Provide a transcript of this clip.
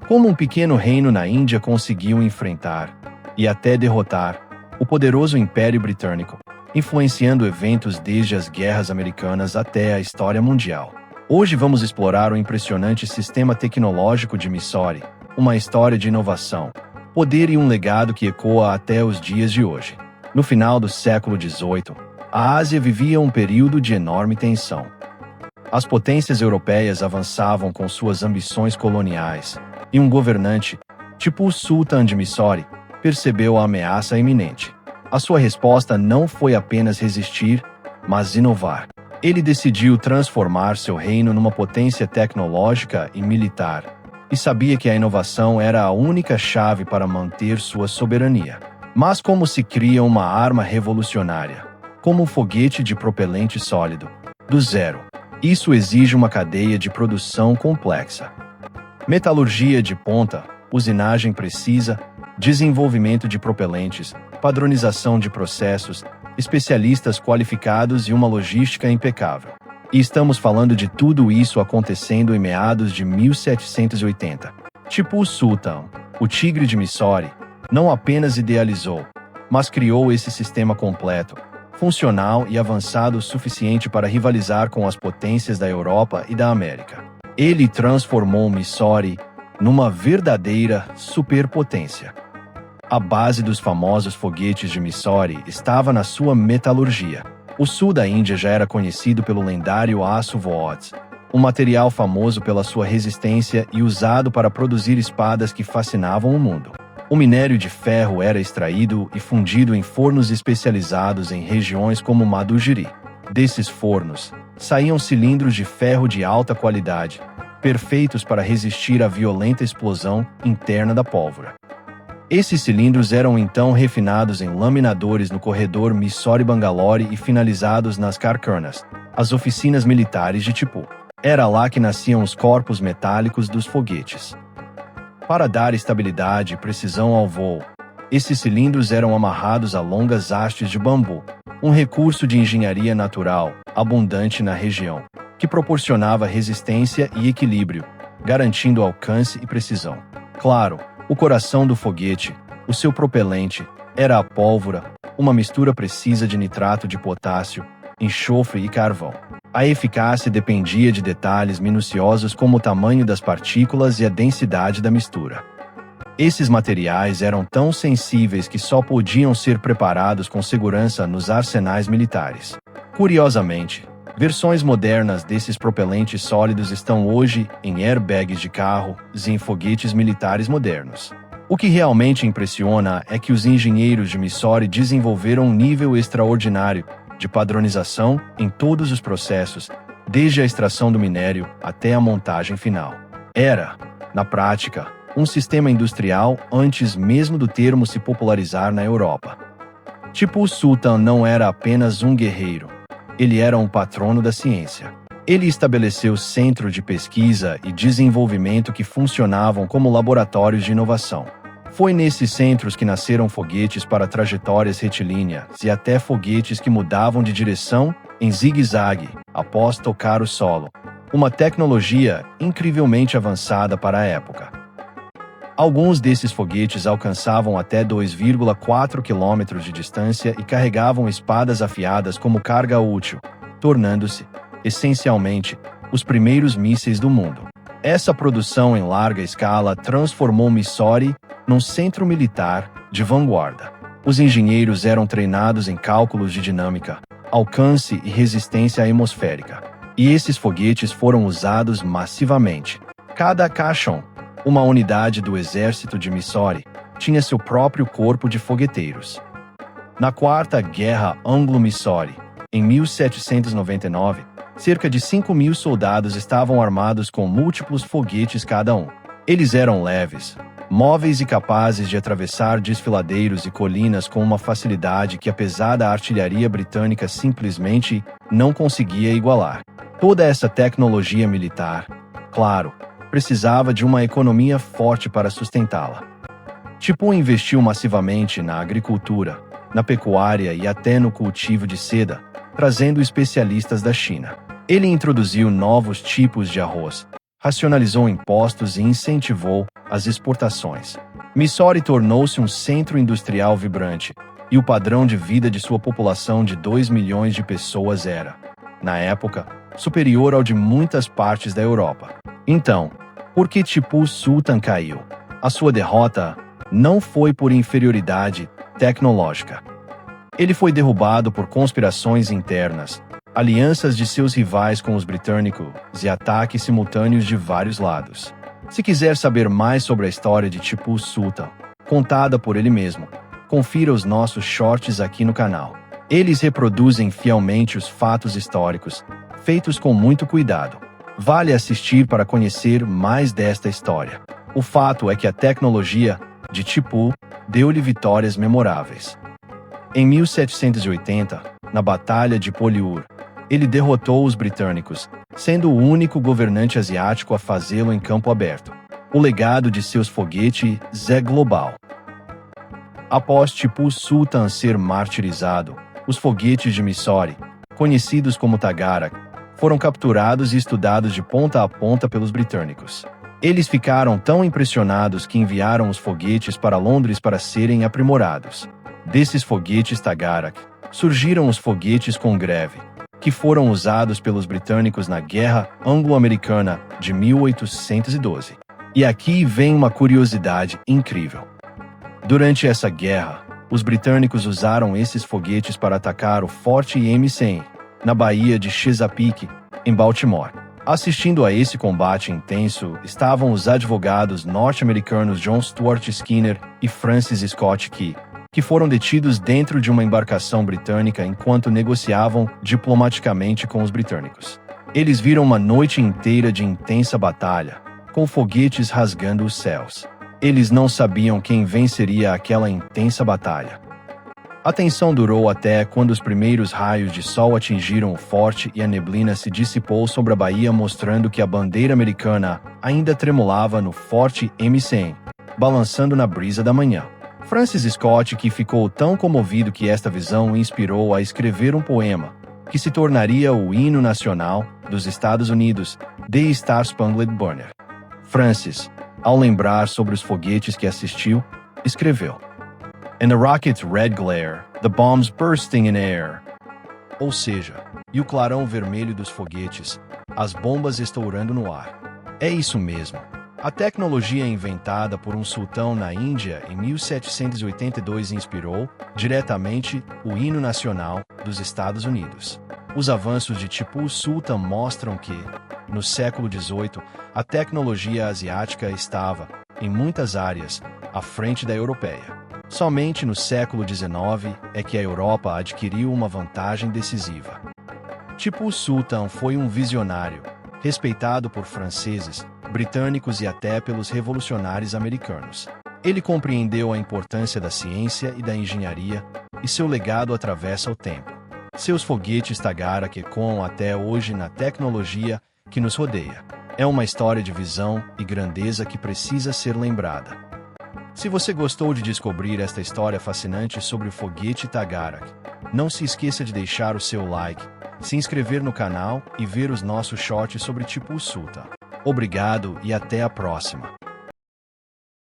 Como um pequeno reino na Índia conseguiu enfrentar e até derrotar o poderoso Império Britânico, influenciando eventos desde as guerras americanas até a história mundial. Hoje vamos explorar o impressionante sistema tecnológico de Mysore, uma história de inovação, poder e um legado que ecoa até os dias de hoje. No final do século XVIII, a Ásia vivia um período de enorme tensão. As potências europeias avançavam com suas ambições coloniais, e um governante, Tipu Sultan de Mysore, percebeu a ameaça iminente. A sua resposta não foi apenas resistir, mas inovar. Ele decidiu transformar seu reino numa potência tecnológica e militar, e sabia que a inovação era a única chave para manter sua soberania. Mas como se cria uma arma revolucionária, como um foguete de propelente sólido, do zero? Isso exige uma cadeia de produção complexa. Metalurgia de ponta, usinagem precisa, desenvolvimento de propelentes, padronização de processos, especialistas qualificados e uma logística impecável. E estamos falando de tudo isso acontecendo em meados de 1780. Tipu Sultan, o Tigre de Mysore, não apenas idealizou, mas criou esse sistema completo, funcional e avançado o suficiente para rivalizar com as potências da Europa e da América. Ele transformou Mysore numa verdadeira superpotência. A base dos famosos foguetes de Mysore estava na sua metalurgia. O sul da Índia já era conhecido pelo lendário aço Voodz, um material famoso pela sua resistência e usado para produzir espadas que fascinavam o mundo. O minério de ferro era extraído e fundido em fornos especializados em regiões como Madhugiri. Desses fornos, saíam cilindros de ferro de alta qualidade, perfeitos para resistir à violenta explosão interna da pólvora. Esses cilindros eram então refinados em laminadores no corredor Mysore-Bangalore e finalizados nas Karkhanas, as oficinas militares de Tipu. Era lá que nasciam os corpos metálicos dos foguetes. Para dar estabilidade e precisão ao voo, esses cilindros eram amarrados a longas hastes de bambu, um recurso de engenharia natural, abundante na região, que proporcionava resistência e equilíbrio, garantindo alcance e precisão. Claro, o coração do foguete, o seu propelente, era a pólvora, uma mistura precisa de nitrato de potássio, enxofre e carvão. A eficácia dependia de detalhes minuciosos como o tamanho das partículas e a densidade da mistura. Esses materiais eram tão sensíveis que só podiam ser preparados com segurança nos arsenais militares. Curiosamente, versões modernas desses propelentes sólidos estão hoje em airbags de carros e em foguetes militares modernos. O que realmente impressiona é que os engenheiros de Mysore desenvolveram um nível extraordinário de padronização em todos os processos, desde a extração do minério até a montagem final. Era, na prática, um sistema industrial antes mesmo do termo se popularizar na Europa. Tipu Sultan não era apenas um guerreiro. Ele era um patrono da ciência. Ele estabeleceu centros de pesquisa e desenvolvimento que funcionavam como laboratórios de inovação. Foi nesses centros que nasceram foguetes para trajetórias retilíneas e até foguetes que mudavam de direção em zigue-zague após tocar o solo, uma tecnologia incrivelmente avançada para a época. Alguns desses foguetes alcançavam até 2,4 km de distância e carregavam espadas afiadas como carga útil, tornando-se, essencialmente, os primeiros mísseis do mundo. Essa produção em larga escala transformou Mysore num centro militar de vanguarda. Os engenheiros eram treinados em cálculos de dinâmica, alcance e resistência atmosférica. E esses foguetes foram usados massivamente. Cada caixão, uma unidade do exército de Mysore, tinha seu próprio corpo de fogueteiros. Na Quarta Guerra Anglo-Mysore, em 1799, cerca de 5.000 soldados estavam armados com múltiplos foguetes cada um. Eles eram leves, móveis e capazes de atravessar desfiladeiros e colinas com uma facilidade que a pesada artilharia britânica simplesmente não conseguia igualar. Toda essa tecnologia militar, claro, precisava de uma economia forte para sustentá-la. Tipu investiu massivamente na agricultura, na pecuária e até no cultivo de seda, trazendo especialistas da China. Ele introduziu novos tipos de arroz, racionalizou impostos e incentivou as exportações. Mysore tornou-se um centro industrial vibrante, e o padrão de vida de sua população de 2 milhões de pessoas era, na época, superior ao de muitas partes da Europa. Então, por que Tipu Sultan caiu? A sua derrota não foi por inferioridade tecnológica. Ele foi derrubado por conspirações internas, alianças de seus rivais com os britânicos e ataques simultâneos de vários lados. Se quiser saber mais sobre a história de Tipu Sultan, contada por ele mesmo, confira os nossos shorts aqui no canal. Eles reproduzem fielmente os fatos históricos, feitos com muito cuidado. Vale assistir para conhecer mais desta história. O fato é que a tecnologia de Tipu deu-lhe vitórias memoráveis. Em 1780, na Batalha de Poliur, ele derrotou os britânicos, sendo o único governante asiático a fazê-lo em campo aberto. O legado de seus foguetes é global. Após Tipu Sultan ser martirizado, os foguetes de Mysore, conhecidos como Tagarak, foram capturados e estudados de ponta a ponta pelos britânicos. Eles ficaram tão impressionados que enviaram os foguetes para Londres para serem aprimorados. Desses foguetes Tagarak, surgiram os foguetes Congreve, que foram usados pelos britânicos na Guerra Anglo-Americana de 1812. E aqui vem uma curiosidade incrível. Durante essa guerra, os britânicos usaram esses foguetes para atacar o Forte M100, na Baía de Chesapeake, em Baltimore. Assistindo a esse combate intenso estavam os advogados norte-americanos John Stuart Skinner e Francis Scott Key, que foram detidos dentro de uma embarcação britânica enquanto negociavam diplomaticamente com os britânicos. Eles viram uma noite inteira de intensa batalha, com foguetes rasgando os céus. Eles não sabiam quem venceria aquela intensa batalha. A tensão durou até quando os primeiros raios de sol atingiram o forte e a neblina se dissipou sobre a baía, mostrando que a bandeira americana ainda tremulava no Forte M100, balançando na brisa da manhã. Francis Scott, que ficou tão comovido que esta visão o inspirou a escrever um poema, que se tornaria o hino nacional dos Estados Unidos, The Star Spangled Banner. Francis, ao lembrar sobre os foguetes que assistiu, escreveu: "And the rocket's red glare, the bombs bursting in air." Ou seja, e o clarão vermelho dos foguetes, as bombas estourando no ar. É isso mesmo. A tecnologia inventada por um sultão na Índia em 1782 inspirou, diretamente, o hino nacional dos Estados Unidos. Os avanços de Tipu Sultan mostram que, no século XVIII, a tecnologia asiática estava, em muitas áreas, à frente da europeia. Somente no século XIX é que a Europa adquiriu uma vantagem decisiva. Tipu Sultan foi um visionário, respeitado por franceses, britânicos e até pelos revolucionários americanos. Ele compreendeu a importância da ciência e da engenharia, e seu legado atravessa o tempo. Seus foguetes Tagarak ecoam até hoje na tecnologia que nos rodeia. É uma história de visão e grandeza que precisa ser lembrada. Se você gostou de descobrir esta história fascinante sobre o foguete Tagarak, não se esqueça de deixar o seu like, se inscrever no canal e ver os nossos shorts sobre Tipu Sultan. Obrigado e até a próxima.